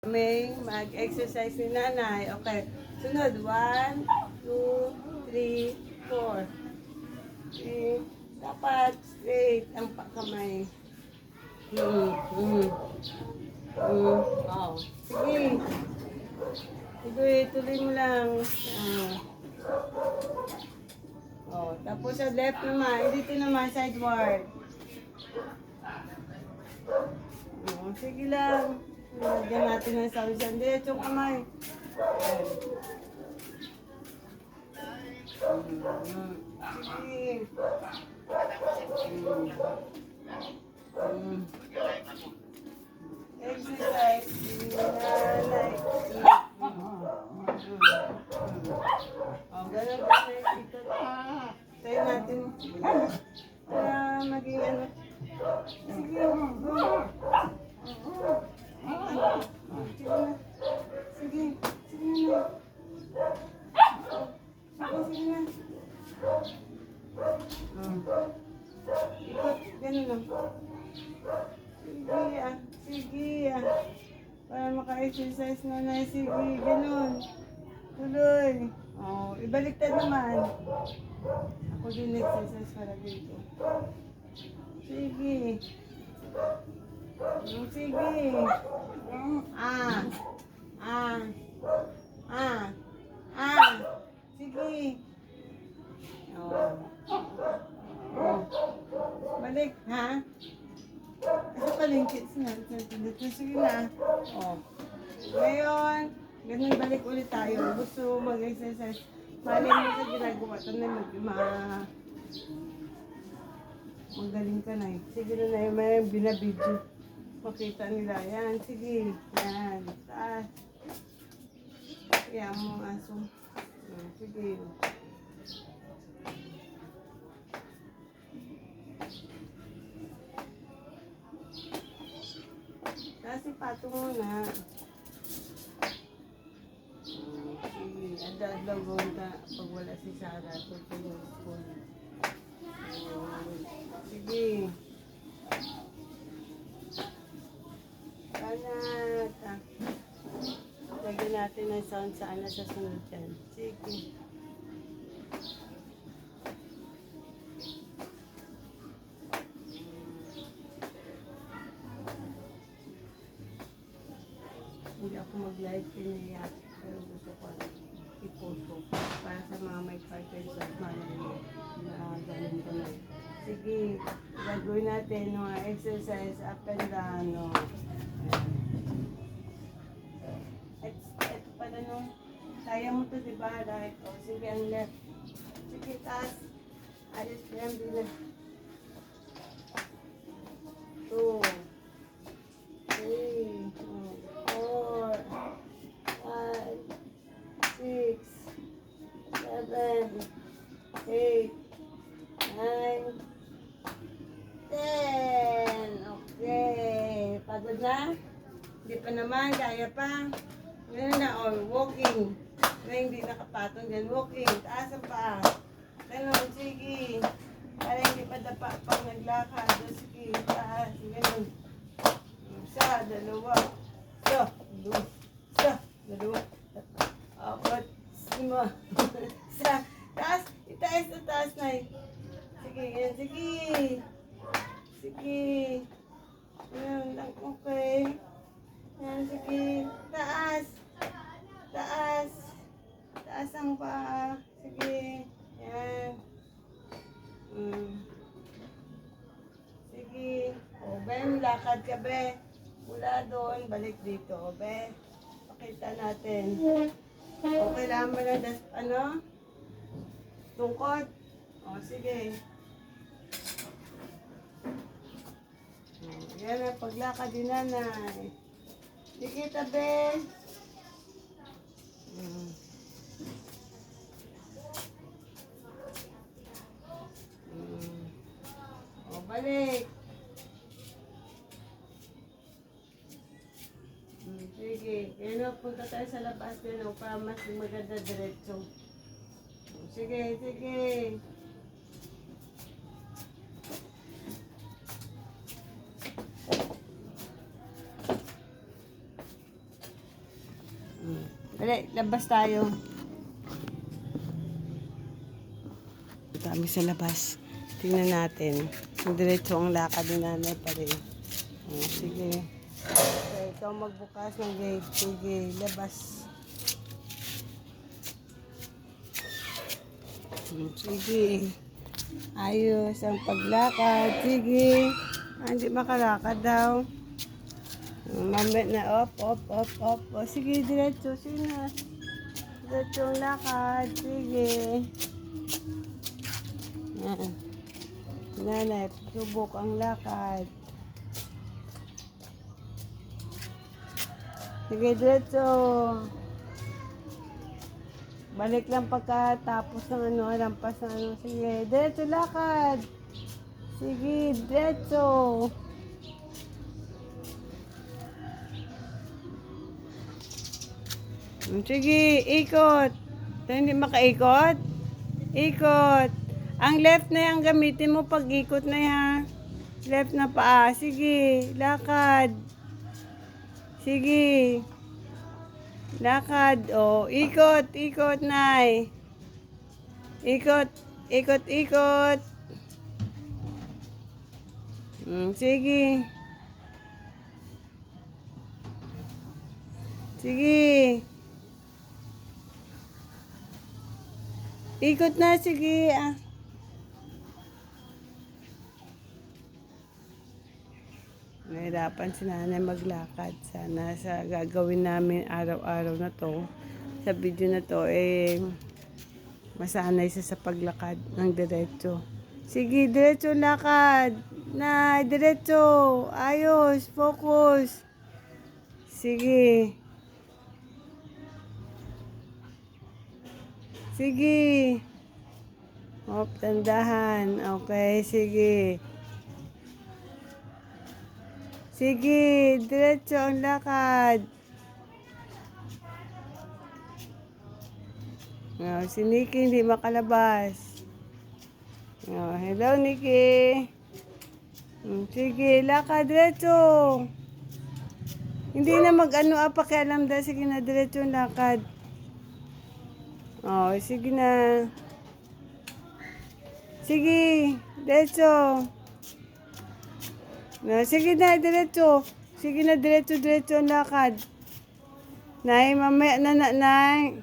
May mag-exercise ni nanay. Okay. Sunod. 1, 2, 3, 4. Okay. Dapat straight ang kamay. Oh. Sige. Tuloy mo lang. Oh. Tapos sa left naman. Dito naman, sideward. Oh. Sige lang. Lagyan natin ng sound dyan. Diretsong kamay. Sige. Exercise. Nanay. Oh, ganun. Tayo natin. Para maging ano. Sige. Sige. Sige na. Sige na. Ikot. Ganun lang. Sige ah. Sige ah. Para maka-exercise na na. Sige. Ganun. Tuloy. Oh, ibaliktad naman. Ako din exercise para dito. Sige. Sige. Sige. Oh. Balik, ha? Asa palingkit sinabi natin. Sige na. Oh. Ngayon, ganun balik ulit tayo. Gusto mag-exercise. Mali mo sa ginagawa. Tanay magaling ka na eh. Sige na yung may binabidyo. Makita nila. Yan, sige. Yan. Taas. Yan mo ang aso. Yan, sige. Taas yung pato muna. Sige. Adagdagon ka pag wala si Sarah. Tutulong school. Sige. Panat. Lagyan natin ng sound sa sunod dyan. Sige. Hindi ako mag-live piniyak. Pero gusto ko i-post ko para sa mga may fighters at mga na ganun ko na. Sige, gagawin natin mga exercise up and down. No? Ito pala nung kaya mo to, diba? Right? O, sige, ang left. Sige, taas. Alis ko yan bilang. 2, 3, 4, 5, 6, 7, 8, 9, 10. Okay. Pagod na? Hindi pa naman. Kaya pa. Ganun na. O, walking. Na hindi nakapatong dyan. Walking. Taas ang paa. Ganun. Sige. Para hindi pa dapa pang naglakad. Sige. Taas. Ganun. Isa. Dalawa. Isa. Dalawa. Apat. 5. Isa. Taas. Itaas na taas na. Sige. Yan. Sige. Sige. Yan lang. Okay. Yan. Sige. Taas. Taas. Taas ang paa. Sige. Yan. Sige. O, Ben, lakad ka, be. Mula doon, balik dito, o, be. Pakita natin. O, kailangan mo na, tungkod. O, sige. Yan ang paglakad din, nanay. Sige, tabi. O, balik. Sige. Kaya punta tayo sa labas din, para mas maganda diretso. Sige, sige. Dali, labas tayo. Dami sa labas. Tingnan natin. Kung diretso ang lakad ni nanay pa rin. Sige. Okay, ikaw magbukas ng gate. Sige, labas. Sige. Ayos ang paglakad. Sige. Hindi makalakad daw. Mamit na op. O, sige, diretso. Sige na. Diretso ang lakad. Sige. Yan. Nanay, subok ang lakad. Sige, diretso. Balik lang pagkatapos ng lampas ng Sige, diretso lakad. Sige, diretso. Sige, ikot. Hindi makaikot? Ikot. Ang left na yung gamitin mo pag ikot na yan. Left na paa. Sige, lakad. Sige. Lakad. O, ikot, nay. Ikot. Sige. Sige. Ikot na, sige. Nahirapan si nanay maglakad. Sana sa gagawin namin araw-araw na to, sa video na to, masanay siya sa paglakad ng diretso. Sige, diretso lakad. Na, diretso. Ayos, focus. Sige. Sige. Hop, tandahan. Okay, sige. Sige, diretso ang lakad. Si Nikki hindi makalabas. Hello, Nikki. Sige, lakad, diretso. Hindi na pakialam dahil. Sige na, diretso ang lakad. Sige na. Sige, diretso. Sige na, diretso. Sige na, diretso ang lakad. Nay, mamaya na, nay.